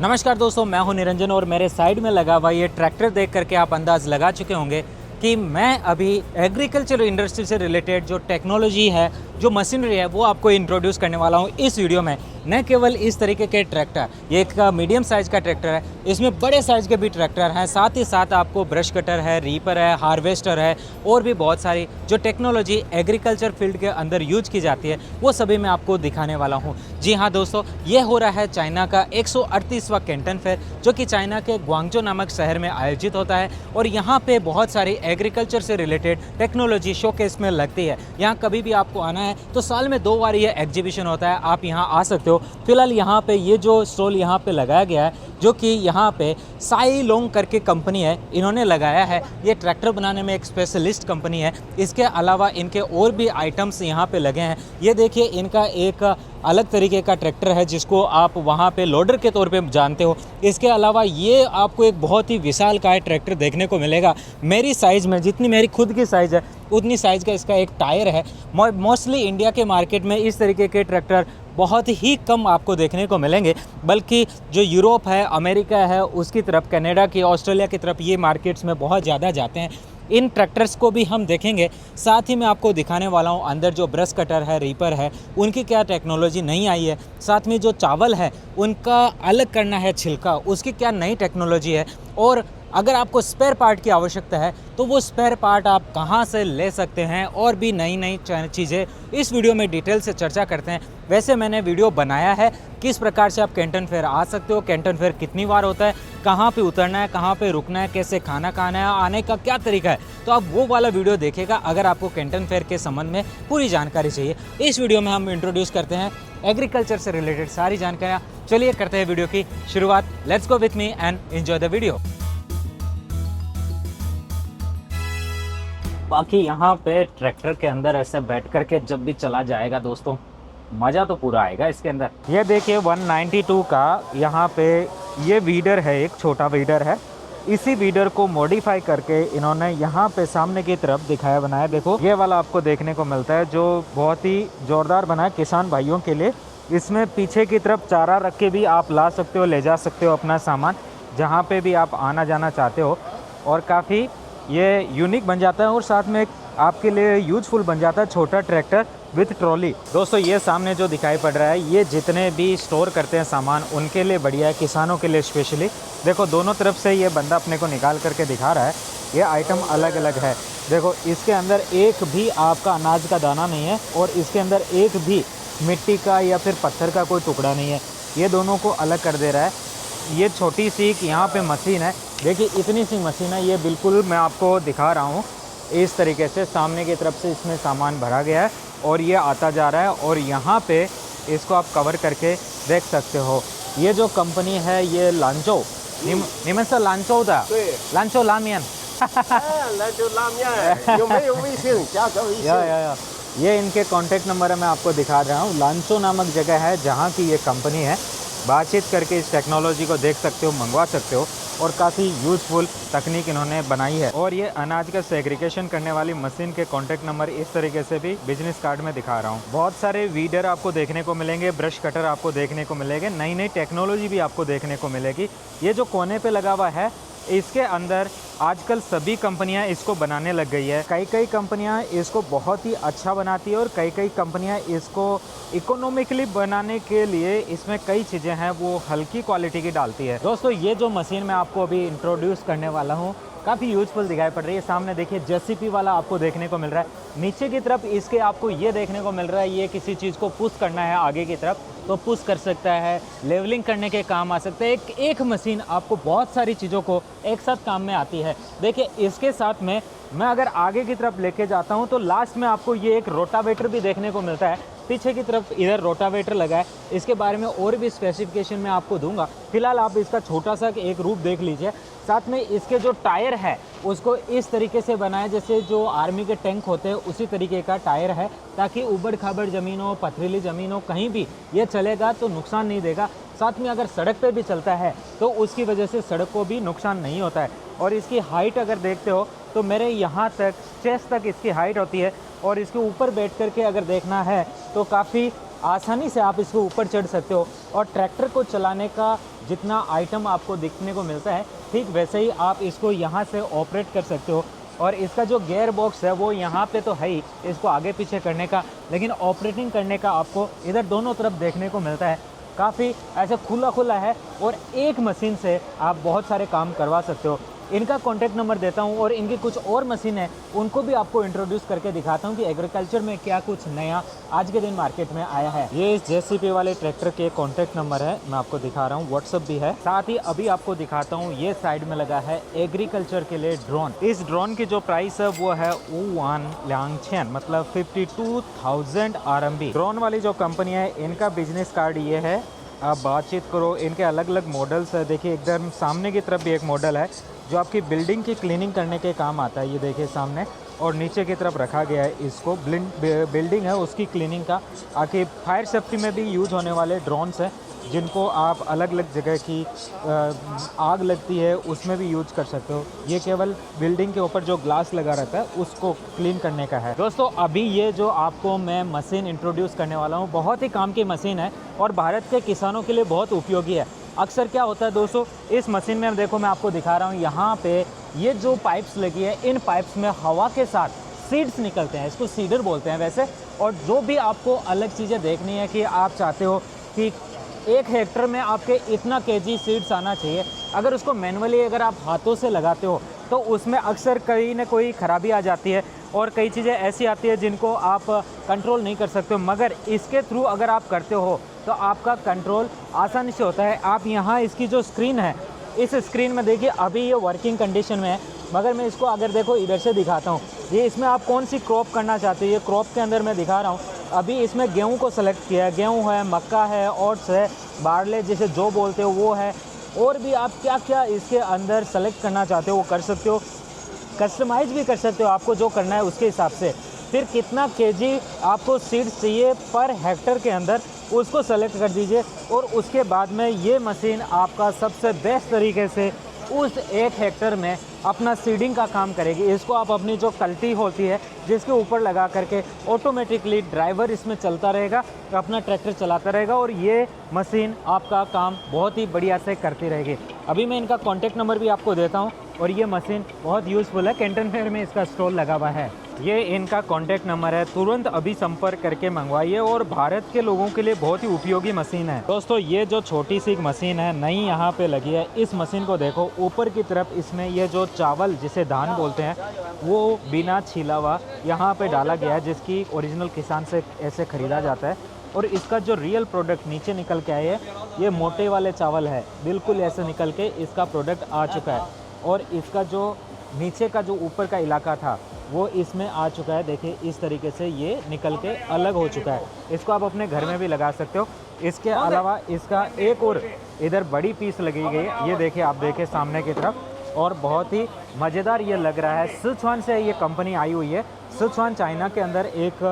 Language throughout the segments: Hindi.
नमस्कार दोस्तों, मैं हूं निरंजन और मेरे साइड में लगा हुआ ये ट्रैक्टर देख करके आप अंदाज़ लगा चुके होंगे कि मैं अभी एग्रीकल्चर इंडस्ट्री से रिलेटेड जो टेक्नोलॉजी है, जो मशीनरी है, वो आपको इंट्रोड्यूस करने वाला हूं इस वीडियो में। न केवल इस तरीके के ट्रैक्टर, ये एक मीडियम साइज़ का ट्रैक्टर है, इसमें बड़े साइज़ के भी ट्रैक्टर हैं, साथ ही साथ आपको ब्रश कटर है, रीपर है, हार्वेस्टर है और भी बहुत सारी जो टेक्नोलॉजी एग्रीकल्चर फील्ड के अंदर यूज की जाती है वो सभी मैं आपको दिखाने वाला हूँ। जी हाँ दोस्तों, ये हो रहा है चाइना का 138वां कैंटन फेयर, जो कि चाइना के ग्वांगझो नामक शहर में आयोजित होता है और यहाँ पे बहुत सारी एग्रीकल्चर से रिलेटेड टेक्नोलॉजी शोकेस में लगती है। यहाँ कभी भी आपको आना है तो साल में 2 बार ये एग्जीबिशन होता है, आप यहाँ आ सकते हो। फिलहाल यहाँ पे ये जो स्टॉल यहाँ पे लगाया गया है, जो कि यहाँ पे साई लोंग करके कंपनी है, इन्होंने लगाया है। ये ट्रैक्टर बनाने में एक स्पेशलिस्ट कंपनी है। इसके अलावा इनके और भी आइटम्स यहाँ पे लगे हैं। ये देखिए, इनका एक अलग तरीके का ट्रैक्टर है जिसको आप वहाँ पे लोडर के तौर पे जानते हो। इसके अलावा ये आपको एक बहुत ही विशालकाय ट्रैक्टर देखने को मिलेगा। मेरी साइज़ में, जितनी मेरी खुद की साइज़ है उतनी साइज़ का इसका एक टायर है। मोस्टली इंडिया के मार्केट में इस तरीके के ट्रैक्टर बहुत ही कम आपको देखने को मिलेंगे, बल्कि जो यूरोप है, अमेरिका है, उसकी तरफ, कनाडा की, ऑस्ट्रेलिया की तरफ ये मार्केट्स में बहुत ज़्यादा जाते हैं। इन ट्रैक्टर्स को भी हम देखेंगे। साथ ही मैं आपको दिखाने वाला हूँ अंदर जो ब्रश कटर है, रीपर है, उनकी क्या टेक्नोलॉजी नई आई है। साथ में जो चावल है उनका अलग करना है छिलका, उसकी क्या नई टेक्नोलॉजी है। और अगर आपको स्पेयर पार्ट की आवश्यकता है तो वो स्पेयर पार्ट आप कहाँ से ले सकते हैं, और भी नई नई चीज़ें इस वीडियो में डिटेल से चर्चा करते हैं। वैसे मैंने वीडियो बनाया है किस प्रकार से आप कैंटन फेयर आ सकते हो, कैंटन फेयर कितनी बार होता है, कहाँ पे उतरना है, कहाँ पे रुकना है, कैसे खाना खाना है, आने का क्या तरीका है, तो आप वो वाला वीडियो देखिएगा अगर आपको कैंटन फेयर के संबंध में पूरी जानकारी चाहिए। इस वीडियो में हम इंट्रोड्यूस करते हैं एग्रीकल्चर से रिलेटेड सारी जानकारियाँ। चलिए करते हैं वीडियो की शुरुआत। Let's go with me and enjoy the video. बाकी यहाँ पे ट्रैक्टर के अंदर ऐसे बैठ करके जब भी चला जाएगा दोस्तों, मज़ा तो पूरा आएगा इसके अंदर। ये देखिए 192 का यहाँ पे ये वीडर है, एक छोटा वीडर है। इसी वीडर को मॉडिफाई करके इन्होंने यहाँ पे सामने की तरफ दिखाया बनाया। देखो ये वाला आपको देखने को मिलता है, जो बहुत ही ज़ोरदार बना है किसान भाइयों के लिए। इसमें पीछे की तरफ चारा रख के भी आप ला सकते हो, ले जा सकते हो अपना सामान जहाँ पे भी आप आना जाना चाहते हो, और काफ़ी ये यूनिक बन जाता है और साथ में एक आपके लिए यूजफुल बन जाता है छोटा ट्रैक्टर विथ ट्रॉली। दोस्तों ये सामने जो दिखाई पड़ रहा है, ये जितने भी स्टोर करते हैं सामान उनके लिए बढ़िया है, किसानों के लिए स्पेशली। देखो दोनों तरफ से ये बंदा अपने को निकाल करके दिखा रहा है। ये आइटम अलग अलग है। देखो इसके अंदर एक भी आपका अनाज का दाना नहीं है और इसके अंदर एक भी मिट्टी का या फिर पत्थर का कोई टुकड़ा नहीं है। ये दोनों को अलग कर दे रहा है। ये छोटी सी यहाँ पे मशीन है, देखिए इतनी सी मशीन है। ये बिल्कुल मैं आपको दिखा रहा हूँ इस तरीके से, सामने की तरफ से इसमें सामान भरा गया है और ये आता जा रहा है और यहाँ पे इसको आप कवर करके देख सकते हो। ये जो कंपनी है ये लांचो, निमन लांचो था, लांचो लामियन ये इनके कॉन्टेक्ट नंबर है, मैं आपको दिखा रहा हूँ। लांचो नामक जगह है जहाँ की ये कंपनी है। बातचीत करके इस टेक्नोलॉजी को देख सकते हो, मंगवा सकते हो, और काफ़ी यूज़फुल तकनीक इन्होंने बनाई है। और ये अनाज का सेग्रीगेशन करने वाली मशीन के कॉन्टैक्ट नंबर इस तरीके से भी बिजनेस कार्ड में दिखा रहा हूँ। बहुत सारे वीडर आपको देखने को मिलेंगे, ब्रश कटर आपको देखने को मिलेंगे, नई नई टेक्नोलॉजी भी आपको देखने को मिलेगी। ये जो कोने पे लगा हुआ है, इसके अंदर आजकल सभी कंपनियां इसको बनाने लग गई है। कई कंपनियां इसको बहुत ही अच्छा बनाती है और कई कंपनियां इसको इकोनॉमिकली बनाने के लिए इसमें कई चीज़ें हैं वो हल्की क्वालिटी की डालती है। दोस्तों ये जो मशीन मैं आपको अभी इंट्रोड्यूस करने वाला हूँ काफ़ी यूजफुल दिखाई पड़ रही है। सामने देखिए जेसीपी वाला आपको देखने को मिल रहा है। नीचे की तरफ इसके आपको ये देखने को मिल रहा है, ये किसी चीज़ को पुश करना है आगे की तरफ तो पुश कर सकता है, लेवलिंग करने के काम आ सकता है। एक मशीन आपको बहुत सारी चीज़ों को एक साथ काम में आती है। देखिए इसके साथ में मैं अगर आगे की तरफ लेके जाता हूँ तो लास्ट में आपको ये एक रोटावेटर भी देखने को मिलता है। पीछे की तरफ इधर रोटावेटर लगा है, इसके बारे में और भी स्पेसिफिकेशन मैं आपको दूंगा। फिलहाल आप इसका छोटा सा एक रूप देख लीजिए। साथ में इसके जो टायर है उसको इस तरीके से बनाया जैसे जो आर्मी के टैंक होते हैं उसी तरीके का टायर है, ताकि उबड़ खाबड़ ज़मीन हो, पथरीली ज़मीन हो, कहीं भी ये चलेगा तो नुकसान नहीं देगा। साथ में अगर सड़क पे भी चलता है तो उसकी वजह से सड़क को भी नुकसान नहीं होता है। और इसकी हाइट अगर देखते हो तो मेरे यहाँ तक चेस्ट तक इसकी हाइट होती है, और इसके ऊपर बैठ करके अगर देखना है तो काफ़ी आसानी से आप इसको ऊपर चढ़ सकते हो। और ट्रैक्टर को चलाने का जितना आइटम आपको दिखने को मिलता है ठीक वैसे ही आप इसको यहाँ से ऑपरेट कर सकते हो। और इसका जो गियर बॉक्स है वो यहाँ पे तो है ही इसको आगे पीछे करने का, लेकिन ऑपरेटिंग करने का आपको इधर दोनों तरफ देखने को मिलता है। काफ़ी ऐसे खुला खुला है और एक मशीन से आप बहुत सारे काम करवा सकते हो। इनका कॉन्टैक्ट नंबर देता हूँ और इनकी कुछ और मशीन है उनको भी आपको इंट्रोड्यूस करके दिखाता हूँ कि एग्रीकल्चर में क्या कुछ नया आज के दिन मार्केट में आया है। ये इस जेसीबी वाले ट्रैक्टर के कॉन्टैक्ट नंबर है, मैं आपको दिखा रहा हूँ, व्हाट्सअप भी है। साथ ही अभी आपको दिखाता हूँ ये साइड में लगा है एग्रीकल्चर के लिए ड्रोन। इस ड्रोन की जो प्राइस है वो है वन लांगचेन, मतलब 52,000 RMB। ड्रोन वाली जो कंपनी है इनका बिजनेस कार्ड ये है। आप बातचीत करो, इनके अलग अलग मॉडल्स है। देखिए एकदम सामने की तरफ भी एक मॉडल है जो आपकी बिल्डिंग की क्लीनिंग करने के काम आता है, ये देखिए सामने। और नीचे की तरफ रखा गया है इसको बिल्डिंग है उसकी क्लीनिंग का। आके फायर सेफ्टी में भी यूज होने वाले ड्रोन्स हैं जिनको आप अलग अलग जगह की आग लगती है उसमें भी यूज कर सकते हो। ये केवल बिल्डिंग के ऊपर जो ग्लास लगा रहता है उसको क्लीन करने का है। दोस्तों अभी ये जो आपको मैं मशीन इंट्रोड्यूस करने वाला हूँ बहुत ही काम की मशीन है और भारत के किसानों के लिए बहुत उपयोगी है। अक्सर क्या होता है दोस्तों, इस मशीन में देखो मैं आपको दिखा रहा हूँ, यहाँ पे ये जो पाइप्स लगी है इन पाइप्स में हवा के साथ सीड्स निकलते हैं, इसको सीडर बोलते हैं वैसे। और जो भी आपको अलग चीज़ें देखनी है कि आप चाहते हो कि 1 हेक्टर में आपके इतना केजी सीड्स आना चाहिए, अगर उसको मैनुअली अगर आप हाथों से लगाते हो तो उसमें अक्सर कहीं ना कोई ख़राबी आ जाती है और कई चीज़ें ऐसी आती है जिनको आप कंट्रोल नहीं कर सकते हो। मगर इसके थ्रू अगर आप करते हो तो आपका कंट्रोल आसानी से होता है। आप यहाँ इसकी जो स्क्रीन है इस स्क्रीन में देखिए अभी ये वर्किंग कंडीशन में है, मगर मैं इसको अगर देखो इधर से दिखाता हूँ, ये इसमें आप कौन सी क्रॉप करना चाहते हो, ये क्रॉप के अंदर मैं दिखा रहा हूँ। अभी इसमें गेहूँ को सेलेक्ट किया है, गेहूँ है, मक्का है, ओट्स है, बार्ले जिसे जो बोलते हो वो है, और भी आप क्या क्या इसके अंदर सेलेक्ट करना चाहते हो वो कर सकते हो। कस्टमाइज़ भी कर सकते हो आपको जो करना है उसके हिसाब से। फिर कितना केजी आपको सीड्स चाहिए पर हेक्टर के अंदर उसको सेलेक्ट कर दीजिए और उसके बाद में ये मशीन आपका सबसे बेस्ट तरीके से उस 1 हेक्टर में अपना सीडिंग का काम करेगी। इसको आप अपनी जो कल्टी होती है जिसके ऊपर लगा करके ऑटोमेटिकली ड्राइवर इसमें चलता रहेगा, अपना ट्रैक्टर चलाता रहेगा और ये मशीन आपका काम बहुत ही बढ़िया से करती रहेगी। अभी मैं इनका कॉन्टैक्ट नंबर भी आपको देता हूँ और ये मशीन बहुत यूज़फुल है, कैंटन फेयर में इसका स्टॉल लगा हुआ है। ये इनका कॉन्टैक्ट नंबर है, तुरंत अभी संपर्क करके मंगवाइए और भारत के लोगों के लिए बहुत ही उपयोगी मशीन है। दोस्तों ये जो छोटी सी मशीन है नई यहाँ पे लगी है, इस मशीन को देखो ऊपर की तरफ इसमें ये जो चावल जिसे धान बोलते हैं वो बिना छीला हुआ यहाँ पे डाला गया है, जिसकी ओरिजिनल किसान से ऐसे ख़रीदा जाता है। और इसका जो रियल प्रोडक्ट नीचे निकल के आए है ये मोटे वाले चावल है, बिल्कुल ऐसे निकल के इसका प्रोडक्ट आ चुका है। और इसका जो नीचे का जो ऊपर का इलाका था वो इसमें आ चुका है, देखिए इस तरीके से ये निकल के अलग हो चुका है। इसको आप अपने घर में भी लगा सकते हो। इसके अलावा इसका एक और इधर बड़ी पीस लगी गई है, ये देखिए आप देखिए सामने की तरफ, और बहुत ही मज़ेदार ये लग रहा है। सिचुआन से ये कंपनी आई हुई है। सिचुआन चाइना के अंदर एक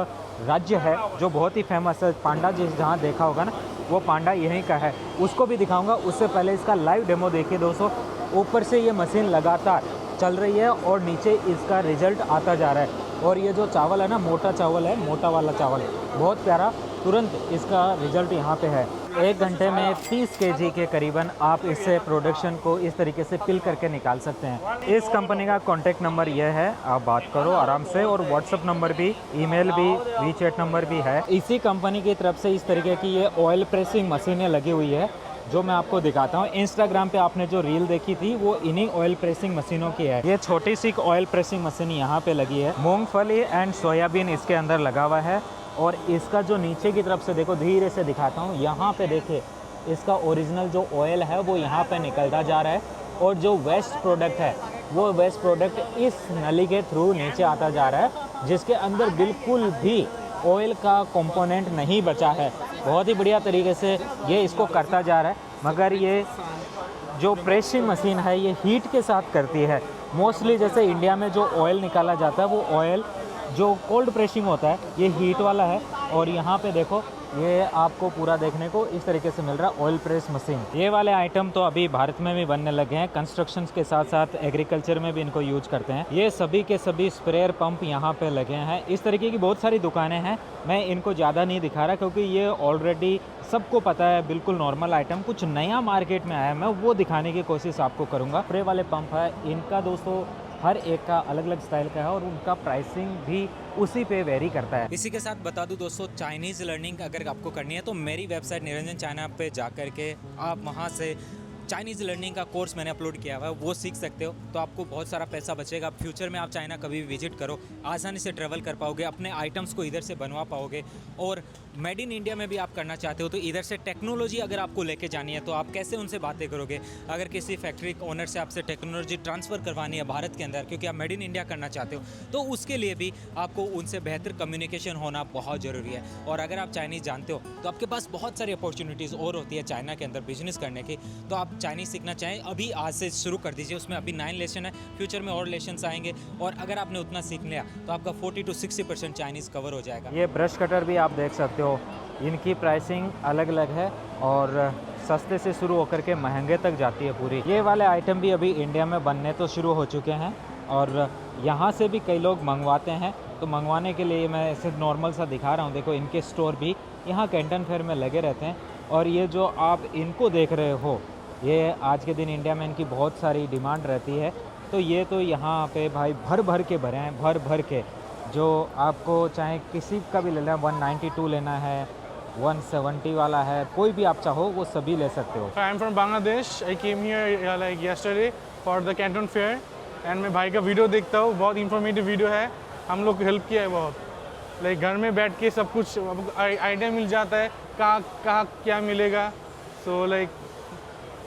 राज्य है जो बहुत ही फेमस है, पांडा जिस जहाँ देखा होगा ना वो पांडा यहीं का है, उसको भी दिखाऊंगा। उससे पहले इसका लाइव डेमो देखिए दोस्तों। ऊपर से ये मशीन लगातार चल रही है और नीचे इसका रिजल्ट आता जा रहा है। और ये जो चावल है ना, मोटा चावल है, मोटा वाला चावल, बहुत प्यारा, तुरंत इसका रिजल्ट यहाँ पे है। 1 घंटे में 30 केजी के करीबन आप इससे प्रोडक्शन को इस तरीके से पिल करके निकाल सकते हैं। इस कंपनी का कॉन्टैक्ट नंबर यह है, आप बात करो आराम से, और व्हाट्सअप नंबर भी, ईमेल भी, वीचैट नंबर भी है। इसी कंपनी की तरफ से इस तरीके की ये ऑयल प्रेसिंग मशीनें लगी हुई है जो मैं आपको दिखाता हूँ। इंस्टाग्राम पे आपने जो रील देखी थी वो इन्हीं ऑयल प्रेसिंग मशीनों की है। ये छोटी सी ऑयल प्रेसिंग मशीन यहाँ पे लगी है। मूंगफली एंड सोयाबीन इसके अंदर लगा हुआ है। और इसका जो नीचे की तरफ से देखो, धीरे से दिखाता हूँ, यहाँ पे देखिए इसका ओरिजिनल जो ऑयल है वो यहाँ पे निकलता जा रहा है और जो वेस्ट प्रोडक्ट है वो वेस्ट प्रोडक्ट इस नली के थ्रू नीचे आता जा रहा है, जिसके अंदर बिल्कुल भी ऑयल का कंपोनेंट नहीं बचा है। बहुत ही बढ़िया तरीके से ये इसको करता जा रहा है। मगर ये जो प्रेसिंग मशीन है ये हीट के साथ करती है। मोस्टली जैसे इंडिया में जो ऑयल निकाला जाता है वो ऑयल जो कोल्ड प्रेसिंग होता है ये हीट वाला है। और यहाँ पे देखो ये आपको पूरा देखने को इस तरीके से मिल रहा है, ऑयल प्रेस मशीन। ये वाले आइटम तो अभी भारत में भी बनने लगे हैं, कंस्ट्रक्शन के साथ साथ एग्रीकल्चर में भी इनको यूज करते हैं। ये सभी के सभी स्प्रेयर पंप यहाँ पे लगे हैं। इस तरीके की बहुत सारी दुकानें हैं, मैं इनको ज़्यादा नहीं दिखा रहा क्योंकि ये ऑलरेडी सबको पता है, बिल्कुल नॉर्मल आइटम। कुछ नया मार्केट में आया है, मैं वो दिखाने की कोशिश आपको करूँगा। स्प्रे वाले पंप है, इनका दोस्तों हर एक का अलग अलग स्टाइल का है और उनका प्राइसिंग भी उसी पे वेरी करता है। इसी के साथ बता दूं दोस्तों, चाइनीज़ लर्निंग अगर आपको करनी है तो मेरी वेबसाइट निरंजन चाइना पे जा कर के आप वहाँ से चाइनीज़ लर्निंग का कोर्स मैंने अपलोड किया हुआ है, वो सीख सकते हो। तो आपको बहुत सारा पैसा बचेगा। फ्यूचर में आप चाइना कभी भी विजिट करो, आसानी से ट्रैवल कर पाओगे, अपने आइटम्स को इधर से बनवा पाओगे। और मेड इन इंडिया में भी आप करना चाहते हो तो इधर से टेक्नोलॉजी अगर आपको लेके जानी है तो आप कैसे उनसे बातें करोगे। अगर किसी फैक्ट्री ओनर से आपसे टेक्नोलॉजी ट्रांसफ़र करवानी है भारत के अंदर, क्योंकि आप मेड इन इंडिया करना चाहते हो, तो उसके लिए भी आपको उनसे बेहतर कम्युनिकेशन होना बहुत ज़रूरी है। और अगर आप चाइनीज़ जानते हो तो आपके पास बहुत सारी अपॉर्चुनिटीज़ और होती है चाइना के अंदर बिजनेस करने की। तो आप चाइनीज़ सीखना चाहें अभी आज से शुरू कर दीजिए। उसमें अभी 9 लेसन है, फ्यूचर में और लेसन्स आएंगे। और अगर आपने उतना सीख लिया तो आपका 40 to 60% चाइनीज़ कवर हो जाएगा। ये ब्रश कटर भी आप देख सकते हो, इनकी प्राइसिंग अलग अलग है और सस्ते से शुरू होकर के महंगे तक जाती है पूरी। ये वाले आइटम भी अभी इंडिया में बनने तो शुरू हो चुके हैं और यहाँ से भी कई लोग मंगवाते हैं। तो मंगवाने के लिए मैं सिर्फ नॉर्मल सा दिखा रहा हूँ। देखो, इनके स्टोर भी यहाँ कैंटन फेयर में लगे रहते हैं। और ये जो आप इनको देख रहे हो, ये आज के दिन इंडिया में इनकी बहुत सारी डिमांड रहती है। तो ये तो यहाँ पे भाई भर भर के भरे हैं, भर भर के। जो आपको चाहे किसी का भी लेना है, 192 लेना है, 170 वाला है, कोई भी आप चाहो वो सभी ले सकते हो। I am from Bangladesh. I came here like yesterday for the Canton fair and मैं भाई का वीडियो देखता हूँ, बहुत इंफॉर्मेटिव वीडियो है। हम लोग को हेल्प किया है बहुत। लाइक घर में बैठ के सब कुछ आइडिया मिल जाता है, कहाँ क्या मिलेगा। So like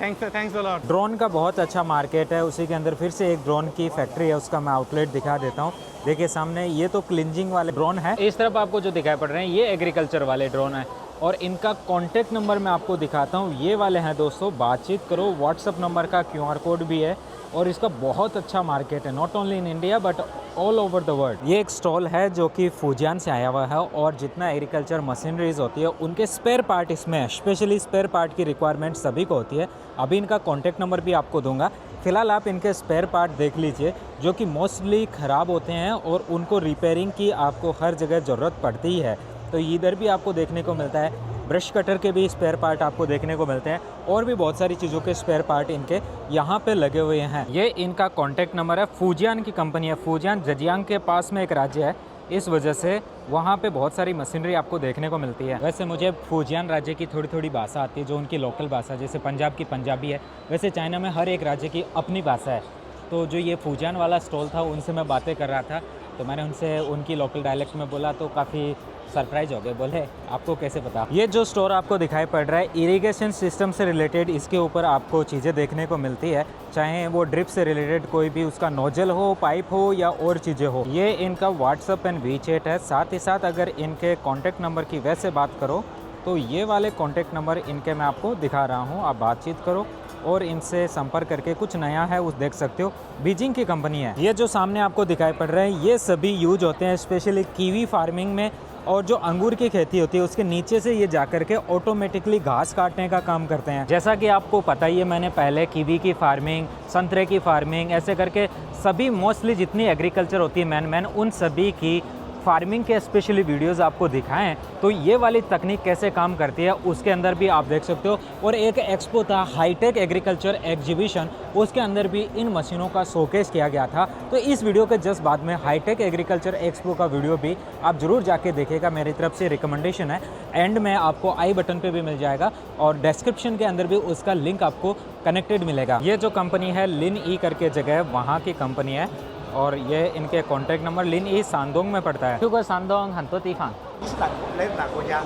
thanks a lot. Drone का बहुत अच्छा मार्केट है, उसी के अंदर फिर से एक ड्रोन की फैक्ट्री है, उसका मैं आउटलेट दिखा देता हूँ। देखिए सामने, ये तो क्लिंजिंग वाले ड्रोन है। इस तरफ आपको जो दिखाई पड़ रहे हैं ये एग्रीकल्चर वाले ड्रोन है। और इनका कॉन्टैक्ट नंबर मैं आपको दिखाता हूँ, ये वाले हैं दोस्तों। बातचीत करो, व्हाट्सअप नंबर का QR कोड भी है। और इसका बहुत अच्छा मार्केट है, not only in India but all over the world. ये एक स्टॉल है जो कि फुजियान से आया हुआ है और जितना एग्रीकल्चर मशीनरीज होती है उनके स्पेयर पार्ट इसमें है। स्पेशली स्पेयर पार्ट की रिक्वायरमेंट सभी को होती है। अभी इनका कॉन्टैक्ट नंबर भी आपको दूंगा। फिलहाल आप इनके स्पेयर पार्ट देख लीजिए जो कि मोस्टली ख़राब होते हैं और उनको रिपेयरिंग की आपको हर जगह ज़रूरत पड़ती ही है। तो इधर भी आपको देखने को मिलता है, ब्रश कटर के भी स्पेयर पार्ट आपको देखने को मिलते हैं और भी बहुत सारी चीज़ों के स्पेयर पार्ट इनके यहाँ पे लगे हुए हैं। ये इनका कॉन्टैक्ट नंबर है। फुजियान की कंपनी है, फुजियान जजियांग के पास में एक राज्य है, इस वजह से वहाँ पे बहुत सारी मशीनरी आपको देखने को मिलती है। वैसे मुझे फुजियान राज्य की थोड़ी थोड़ी भाषा आती है, जो उनकी लोकल भाषा, जैसे पंजाब की पंजाबी है, वैसे चाइना में हर एक राज्य की अपनी भाषा है। तो जो ये फुजियान वाला स्टॉल था उनसे मैं बातें कर रहा था, तो मैंने उनसे उनकी लोकल डायलेक्ट में बोला तो काफ़ी सरप्राइज हो गए, बोले आपको कैसे पता। ये जो स्टोर आपको दिखाई पड़ रहा है इरिगेशन सिस्टम से रिलेटेड, इसके ऊपर आपको चीज़ें देखने को मिलती है, चाहे वो ड्रिप से रिलेटेड कोई भी उसका नोजल हो, पाइप हो या और चीज़ें हो। ये इनका व्हाट्सअप एंड वीचैट है। साथ ही साथ अगर इनके कॉन्टैक्ट नंबर की वैसे बात करो तो ये वाले कॉन्टैक्ट नंबर इनके मैं आपको दिखा रहा हूँ। आप बातचीत करो और इनसे संपर्क करके कुछ नया है उस देख सकते हो। बीजिंग की कंपनी है। ये जो सामने आपको दिखाई पड़ रहा है ये सभी यूज होते हैं स्पेशली कीवी फार्मिंग में, और जो अंगूर की खेती होती है उसके नीचे से ये जाकर के ऑटोमेटिकली घास काटने का काम करते हैं। जैसा कि आपको पता ही है, मैंने पहले कीवी की फार्मिंग, संतरे की फार्मिंग, ऐसे करके सभी मोस्टली जितनी एग्रीकल्चर होती है मैन उन सभी की फार्मिंग के स्पेशली वीडियोस आपको दिखाएं। तो ये वाली तकनीक कैसे काम करती है उसके अंदर भी आप देख सकते हो। और एक एक्सपो था, हाईटेक एग्रीकल्चर एग्जीबिशन, उसके अंदर भी इन मशीनों का शोकेस किया गया था। तो इस वीडियो के जस्ट बाद में हाईटेक एग्रीकल्चर एक्सपो का वीडियो भी आप जरूर जाके देखेगा, मेरी तरफ से रिकमेंडेशन है। एंड में आपको आई बटन पे भी मिल जाएगा और डिस्क्रिप्शन के अंदर भी उसका लिंक आपको कनेक्टेड मिलेगा। ये जो कंपनी है लिन ई करके जगह, वहाँ की कंपनी है और ये इनके कॉन्टैक्ट नंबर लिन ई सांदोंग में पड़ता है। क्योंकि सांदोंग 很多地方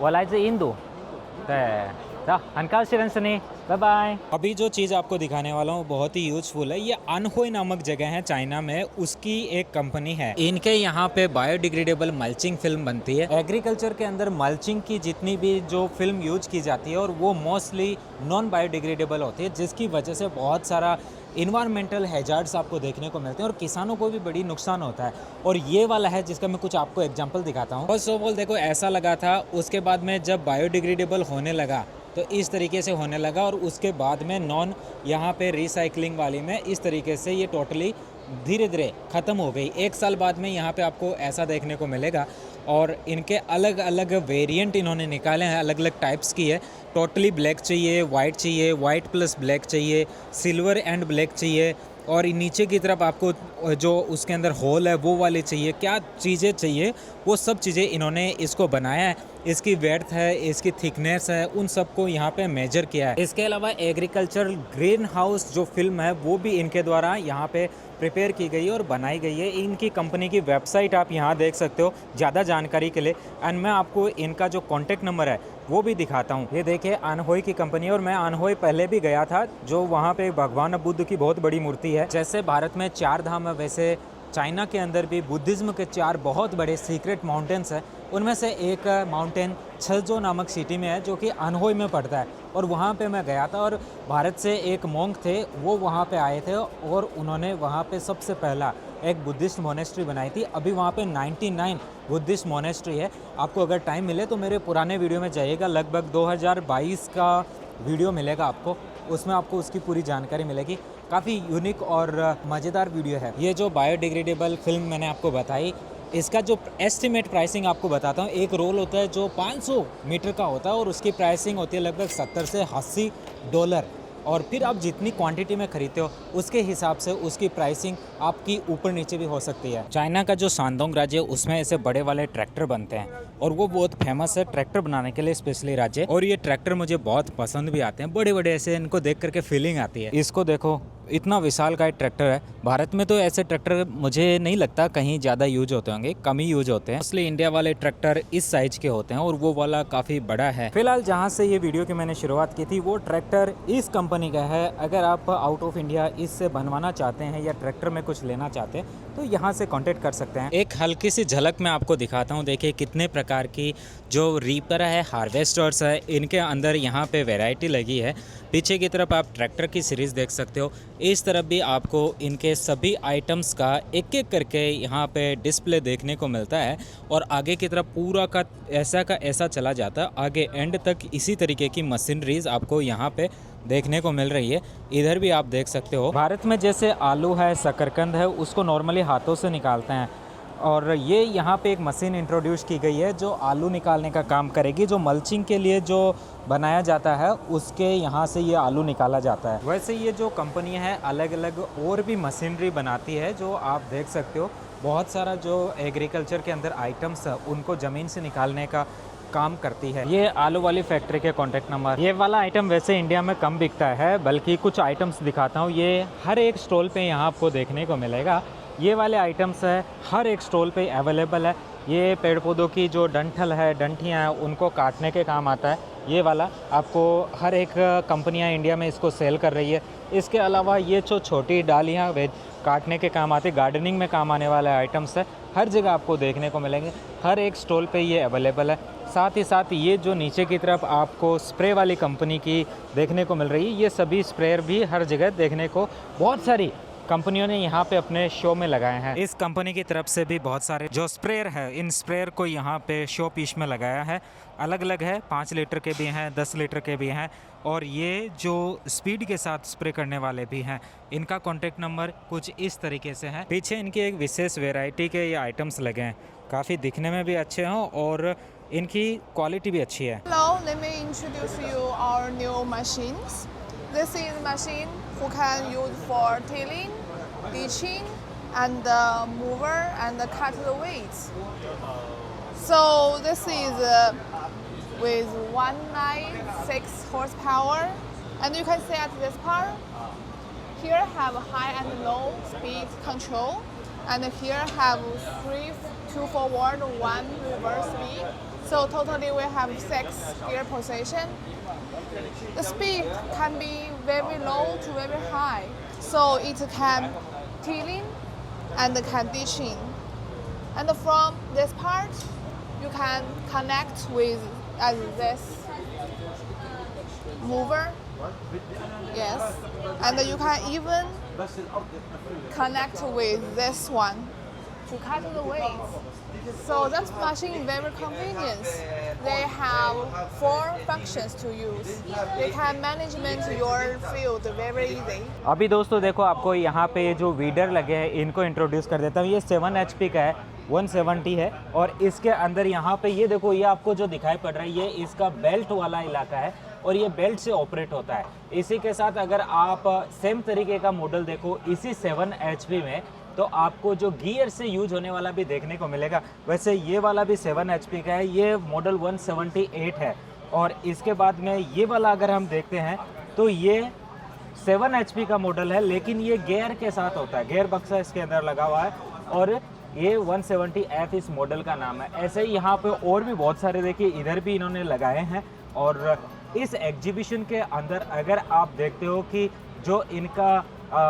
我来自印度，对，很高兴认识你。बाय बाय। अभी जो चीज़ आपको दिखाने वाला हूँ बहुत ही यूजफुल है। ये अनहोई नामक जगह है चाइना में, उसकी एक कंपनी है। इनके यहाँ पे बायोडिग्रेडेबल मल्चिंग फिल्म बनती है। एग्रीकल्चर के अंदर मल्चिंग की जितनी भी जो फिल्म यूज की जाती है और वो मोस्टली नॉन बायोडिग्रेडेबल होती है, जिसकी वजह से बहुत सारा इन्वायरमेंटल हैजार्ड्स आपको देखने को मिलते हैं और किसानों को भी बड़ी नुकसान होता है। और ये वाला है जिसका मैं कुछ आपको एग्जांपल दिखाता हूँ। फर्स्ट ऑफ ऑल देखो ऐसा लगा था, उसके बाद में जब बायोडिग्रेडेबल होने लगा तो इस तरीके से होने लगा, और उसके बाद में नॉन यहाँ पे रिसाइकलिंग वाली में इस तरीके से ये टोटली धीरे धीरे ख़त्म हो गई। 1 साल बाद में यहाँ पे आपको ऐसा देखने को मिलेगा। और इनके अलग अलग वेरिएंट इन्होंने निकाले हैं, अलग अलग टाइप्स की है। टोटली ब्लैक चाहिए, वाइट प्लस ब्लैक चाहिए, सिल्वर एंड ब्लैक चाहिए, और नीचे की तरफ आपको जो उसके अंदर होल है वो वाली चाहिए। क्या चीज़ें चाहिए वो सब चीज़ें इन्होंने इसको बनाया है। इसकी वेड्थ है, इसकी थिकनेस है, उन सबको यहाँ पे मेजर किया है। इसके अलावा एग्रीकल्चर ग्रीन हाउस जो फिल्म है वो भी इनके द्वारा यहाँ पे प्रिपेयर की गई है और बनाई गई है। इनकी कंपनी की वेबसाइट आप यहाँ देख सकते हो ज़्यादा जानकारी के लिए। एंड मैं आपको इनका जो कॉन्टैक्ट नंबर है वो भी दिखाता हूँ। ये देखिए अनहोई की कंपनी है, और मैं अनहोई पहले भी गया था, जो वहाँ पे भगवान बुद्ध की बहुत बड़ी मूर्ति है। जैसे भारत में 4 धाम है, वैसे चाइना के अंदर भी बुद्धिज़्म के 4 बहुत बड़े सीक्रेट माउंटेन्स हैं। उनमें से एक माउंटेन छजो नामक सिटी में है, जो कि अनहोई में पड़ता है। और वहाँ पे मैं गया था, और भारत से एक मोंक थे, वो वहाँ पे आए थे और उन्होंने वहाँ पे सबसे पहला एक बुद्धिस्ट मोनेस्ट्री बनाई थी। अभी वहाँ पे 99 बुद्धिस्ट मोनेस्ट्री है। आपको अगर टाइम मिले तो मेरे पुराने वीडियो में जाइएगा, लगभग 2022 का वीडियो मिलेगा आपको, उसमें आपको उसकी पूरी जानकारी मिलेगी। काफ़ी यूनिक और मज़ेदार वीडियो है। ये जो बायोडिग्रेडेबल फिल्म मैंने आपको बताई, इसका जो एस्टिमेट प्राइसिंग आपको बताता हूँ। एक रोल होता है जो 500 मीटर का होता है, और उसकी प्राइसिंग होती है लगभग $70 से $80। और फिर आप जितनी क्वांटिटी में खरीदते हो उसके हिसाब से उसकी प्राइसिंग आपकी ऊपर नीचे भी हो सकती है। चाइना का जो शानडोंग राज्य है उसमें ऐसे बड़े वाले ट्रैक्टर बनते हैं, और वो बहुत फेमस है ट्रैक्टर बनाने के लिए स्पेशली राज्य। और ये ट्रैक्टर मुझे बहुत पसंद भी आते हैं, बड़े बड़े ऐसे, इनको देख करके फीलिंग आती है। इसको देखो, इतना विशाल का ट्रैक्टर है। भारत में तो ऐसे ट्रैक्टर मुझे नहीं लगता कहीं ज़्यादा यूज होते होंगे, कम ही यूज होते हैं। इसलिए इंडिया वाले ट्रैक्टर इस साइज के होते हैं, और वो वाला काफ़ी बड़ा है। फिलहाल जहाँ से ये वीडियो की मैंने शुरुआत की थी वो ट्रैक्टर इस कंपनी का है। अगर आप आउट ऑफ इंडिया इससे बनवाना चाहते हैं या ट्रैक्टर में कुछ लेना चाहते हैं तो यहाँ से कॉन्टेक्ट कर सकते हैं। एक हल्की सी झलक मैं आपको दिखाता हूँ। देखिए कितने प्रकार की जो रीपर है, हार्वेस्टर्स है, इनके अंदर यहाँ पे वैरायटी लगी है। पीछे की तरफ आप ट्रैक्टर की सीरीज़ देख सकते हो, इस तरफ भी आपको इनके सभी आइटम्स का एक एक करके यहाँ पे डिस्प्ले देखने को मिलता है। और आगे की तरफ पूरा का ऐसा चला जाता है, आगे एंड तक इसी तरीके की मशीनरीज आपको यहाँ पे देखने को मिल रही है। इधर भी आप देख सकते हो। भारत में जैसे आलू है, शकरकंद है, उसको नॉर्मली हाथों से निकालते हैं, और ये यहाँ पे एक मशीन इंट्रोड्यूस की गई है जो आलू निकालने का काम करेगी। जो मल्चिंग के लिए जो बनाया जाता है उसके यहाँ से ये आलू निकाला जाता है। वैसे ये जो कंपनी है अलग अलग और भी मशीनरी बनाती है, जो आप देख सकते हो। बहुत सारा जो एग्रीकल्चर के अंदर आइटम्स है उनको ज़मीन से निकालने का काम करती है। ये आलू वाली फैक्ट्री के कॉन्टैक्ट नंबर। ये वाला आइटम वैसे इंडिया में कम बिकता है, बल्कि कुछ आइटम्स दिखाता हूँ। ये हर एक स्टॉल पे यहाँ आपको देखने को मिलेगा। ये वाले आइटम्स है हर एक स्टॉल पे अवेलेबल है। ये पेड़ पौधों की जो डंठल है, डंठियाँ हैं, उनको काटने के काम आता है। ये वाला आपको हर एक कंपनियाँ इंडिया में इसको सेल कर रही है। इसके अलावा ये जो छोटी डालियाँ काटने के काम आते, गार्डनिंग में काम आने वाले आइटम्स है, हर जगह आपको देखने को मिलेंगे। हर एक स्टॉल पे ये अवेलेबल है। साथ ही साथ ये जो नीचे की तरफ आपको स्प्रे वाली कंपनी की देखने को मिल रही है, ये सभी स्प्रेयर भी हर जगह देखने को बहुत सारी कंपनियों ने यहाँ पे अपने शो में लगाए हैं। इस कंपनी की तरफ से भी बहुत सारे जो स्प्रेयर है, इन स्प्रेयर को यहाँ पे शो पीस में लगाया है। अलग अलग है, 5 लीटर के भी हैं, 10 लीटर के भी हैं, और ये जो स्पीड के साथ स्प्रे करने वाले भी हैं। इनका कॉन्टेक्ट नंबर कुछ इस तरीके से है। पीछे इनकी एक विशेष वेराइटी के ये आइटम्स लगे हैं, काफ़ी दिखने में भी अच्छे हों और इनकी क्वालिटी भी अच्छी है। Hello, let me introduce you our new machines. This is machine who can use for tilling, ditching, and the mover and the cut the weeds. So this is with 196 horsepower, and you can see at this part. Here have high and low speed control. and here have 3 2 forward, 1 reverse speed. So totally we have 6 gear position. The speed can be very low to very high. So it can tilting and can ditching. And from this part, you can connect with this mover. Yes, and you can even connect with this one to cut the weight. So that machine very convenient. They have 4 functions to use. They can management your field very easy. अभी दोस्तों देखो, आपको यहाँ पे जो वीडर लगे हैं इनको इंट्रोड्यूस कर देता हूँ। ये 7 HP का है, 170 है, और इसके अंदर यहाँ पे ये देखो, ये आपको जो दिखाई पड़ रहा है ये इसका बेल्ट वाला इलाका है और ये बेल्ट से ऑपरेट होता है। इसी के साथ अगर आप सेम तरीके का मॉडल देखो इसी 7 HP में, तो आपको जो गियर से यूज होने वाला भी देखने को मिलेगा। वैसे ये वाला भी 7 HP का है, ये मॉडल 178 है। और इसके बाद में ये वाला अगर हम देखते हैं तो ये 7 HP का मॉडल है, लेकिन ये गियर के साथ होता है, गियर बक्सा इसके अंदर लगा हुआ है और ये 170F इस मॉडल का नाम है। ऐसे ही यहाँ पे और भी बहुत सारे देखिए इधर भी इन्होंने लगाए हैं। और इस एग्जीबिशन के अंदर अगर आप देखते हो कि जो इनका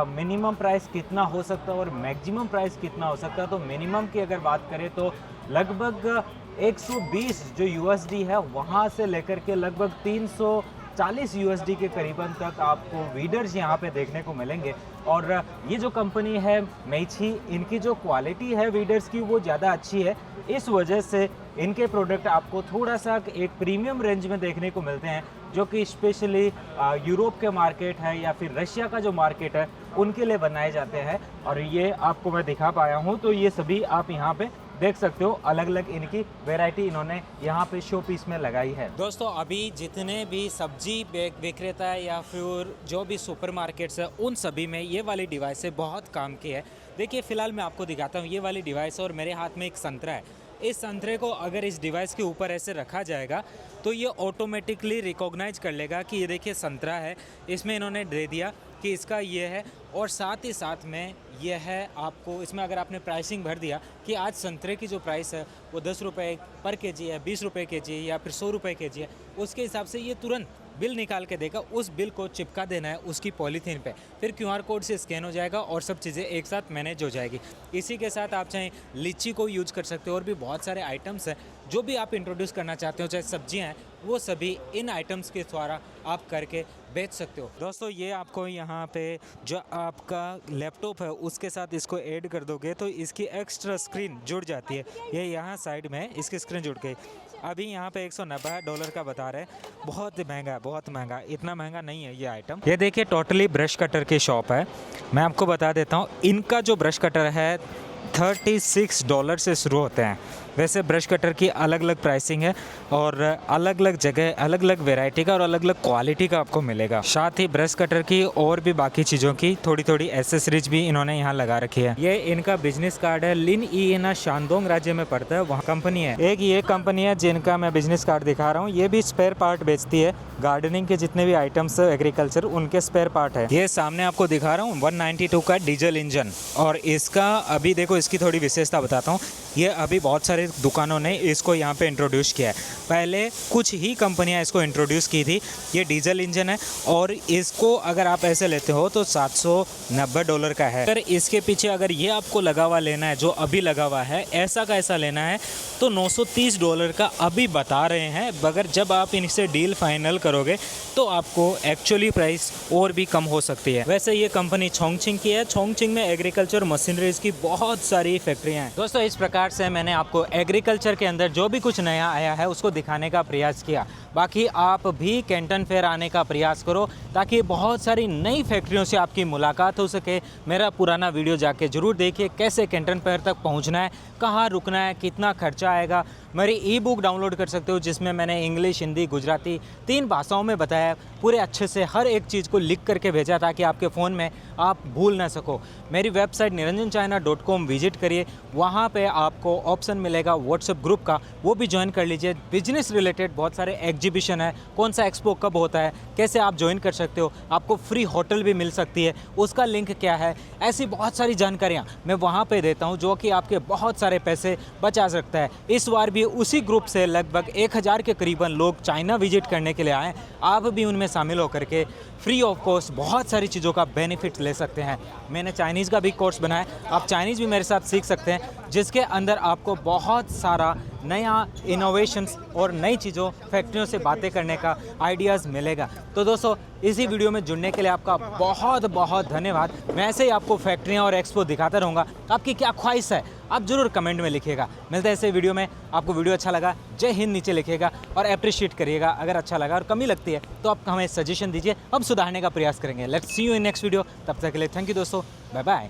मिनिमम प्राइस कितना हो सकता है और मैक्सिमम प्राइस कितना हो सकता है, तो मिनिमम की अगर बात करें तो लगभग 120 जो USD है वहाँ से लेकर के लगभग 340 USD के करीबन तक आपको वीडर्स यहाँ पे देखने को मिलेंगे। और ये जो कंपनी है मेइची, इनकी जो क्वालिटी है वीडर्स की वो ज़्यादा अच्छी है। इस वजह से इनके प्रोडक्ट आपको थोड़ा सा एक प्रीमियम रेंज में देखने को मिलते हैं, जो कि स्पेशली यूरोप के मार्केट है या फिर रशिया का जो मार्केट है उनके लिए बनाए जाते हैं। और ये आपको मैं दिखा पाया हूँ, तो ये सभी आप यहाँ पे देख सकते हो, अलग अलग इनकी वैरायटी इन्होंने यहाँ पे शो पीस में लगाई है। दोस्तों अभी जितने भी सब्जी विक्रेता है या फिर जो भी सुपरमार्केट्स है उन सभी में ये वाली डिवाइस से बहुत काम की है। देखिए फ़िलहाल मैं आपको दिखाता हूँ ये वाली डिवाइस, और मेरे हाथ में एक संतरा है। इस संतरे को अगर इस डिवाइस के ऊपर ऐसे रखा जाएगा तो ये ऑटोमेटिकली रिकॉग्नाइज कर लेगा कि ये देखिए संतरा है, इसमें इन्होंने दे दिया कि इसका ये है। और साथ ही साथ में ये है आपको इसमें अगर आपने प्राइसिंग भर दिया कि आज संतरे की जो प्राइस है वो 10 रुपये पर केजी है, 20 रुपये केजी है या फिर 100 रुपये केजी है, उसके हिसाब से ये तुरंत बिल निकाल के देगा। उस बिल को चिपका देना है उसकी पॉलीथीन पे, फिर QR कोड से स्कैन हो जाएगा और सब चीज़ें एक साथ मैनेज हो जाएगी। इसी के साथ आप चाहें लीची को यूज कर सकते हो, और भी बहुत सारे आइटम्स हैं जो भी आप इंट्रोड्यूस करना चाहते हो, चाहे सब्जियां हैं, वो सभी इन आइटम्स के द्वारा आप करके बेच सकते हो। दोस्तों ये आपको यहाँ पे जो आपका लैपटॉप है उसके साथ इसको ऐड कर दोगे तो इसकी एक्स्ट्रा स्क्रीन जुड़ जाती है। ये यहाँ साइड में इसकी स्क्रीन जुड़ गई। अभी यहाँ पे $190 का बता रहे हैं, बहुत महंगा, बहुत महंगा, इतना महंगा नहीं है ये आइटम। ये देखिए टोटली ब्रश कटर की शॉप है। मैं आपको बता देता हूँ, इनका जो ब्रश कटर है $36 से शुरू होते हैं। वैसे ब्रश कटर की अलग अलग प्राइसिंग है और अलग अलग जगह अलग अलग वैरायटी का और अलग अलग क्वालिटी का आपको मिलेगा। साथ ही ब्रश कटर की और भी बाकी चीज़ों की थोड़ी थोड़ी एसेसरीज भी इन्होंने यहाँ लगा रखी है। ये इनका बिजनेस कार्ड है। लिन ई शानदोंग राज्य में पड़ता है, वहाँ कंपनी है। एक ये कंपनी है जिनका मैं बिजनेस कार्ड दिखा रहा हूँ, ये भी स्पेयर पार्ट बेचती है। गार्डनिंग के जितने भी आइटम्स एग्रीकल्चर उनके स्पेयर पार्ट है। ये सामने आपको दिखा रहा हूँ 192 का डीजल इंजन, और इसका अभी देखो इसकी थोड़ी विशेषता बताता हूँ। ये अभी बहुत सारे दुकानों ने इसको यहाँ पे इंट्रोड्यूस किया है। पहले कुछ ही कंपनियाँ इसको इंट्रोड्यूस की थी। ये डीजल इंजन है और इसको अगर आप ऐसे लेते हो तो $790 का है। अगर इसके पीछे अगर ये आपको लगा हुआ लेना है, जो अभी लगा हुआ है, ऐसा का ऐसा लेना है तो $930 का अभी बता रहे हैं। मगर जब आप इनसे डील फाइनल करोगे तो आपको एक्चुअली प्राइस और भी कम हो सकती है। वैसे ये कंपनी छोंगचिंग की है। छोंगचिंग में एग्रीकल्चर मशीनरीज की बहुत सारी फैक्ट्रियाँ हैं। दोस्तों इस प्रकार से मैंने आपको एग्रीकल्चर के अंदर जो भी कुछ नया आया है उसको दिखाने का प्रयास किया। बाकी आप भी कैंटन फेयर आने का प्रयास करो ताकि बहुत सारी नई फैक्ट्रियों से आपकी मुलाकात हो सके। मेरा पुराना वीडियो जाके ज़रूर देखिए कैसे कैंटन फेयर तक पहुंचना है, कहाँ रुकना है, कितना खर्चा आएगा। मेरी ई बुक डाउनलोड कर सकते हो जिसमें मैंने इंग्लिश, हिंदी, गुजराती 3 भाषाओं में बताया, पूरे अच्छे से हर एक चीज़ को लिख करके भेजा ताकि आपके फ़ोन में आप भूल ना सको। मेरी वेबसाइट niranjanchina.com विजिट करिए, वहाँ पे आपको ऑप्शन मिलेगा व्हाट्सएप ग्रुप का। वो भी ज्वाइन कर लीजिए। बिजनेस रिलेटेड बहुत सारे एग्जीबिशन है, कौन सा एक्सपो कब होता है, कैसे आप ज्वाइन कर सकते हो, आपको फ्री होटल भी मिल सकती है, उसका लिंक क्या है, ऐसी बहुत सारी जानकारियाँ मैं वहाँ पे देता हूँ जो कि आपके बहुत सारे पैसे बचा सकता है। इस बार भी उसी ग्रुप से लगभग 1000 के करीबन लोग चाइना विजिट करने के लिए आए। आप भी उनमें शामिल होकर के फ्री ऑफ कॉस्ट बहुत सारी चीज़ों का बेनिफिट ले सकते हैं। मैंने चाइनीज़ का भी कोर्स बनाया, आप चाइनीज़ भी मेरे साथ सीख सकते हैं, जिसके अंदर आपको बहुत सारा नया इनोवेशंस और नई चीज़ों, फैक्ट्रियों से बातें करने का आइडियाज़ मिलेगा। तो दोस्तों, इसी वीडियो में जुड़ने के लिए आपका बहुत बहुत धन्यवाद। मैं ऐसे ही आपको फैक्ट्रियाँ और एक्सपो दिखाता रहूँगा। आपकी क्या ख्वाहिश है आप ज़रूर कमेंट में लिखिएगा। मिलते हैं ऐसे वीडियो में। आपको वीडियो अच्छा लगा, जय हिंद नीचे लिखिएगा और अप्रिशिएट करिएगा। अगर अच्छा लगा और कमी लगती है तो आप हमें सजेशन दीजिए, हम सुधारने का प्रयास करेंगे। Let's see you in next video. तब तक के लिए थैंक यू दोस्तों, बाय बाय।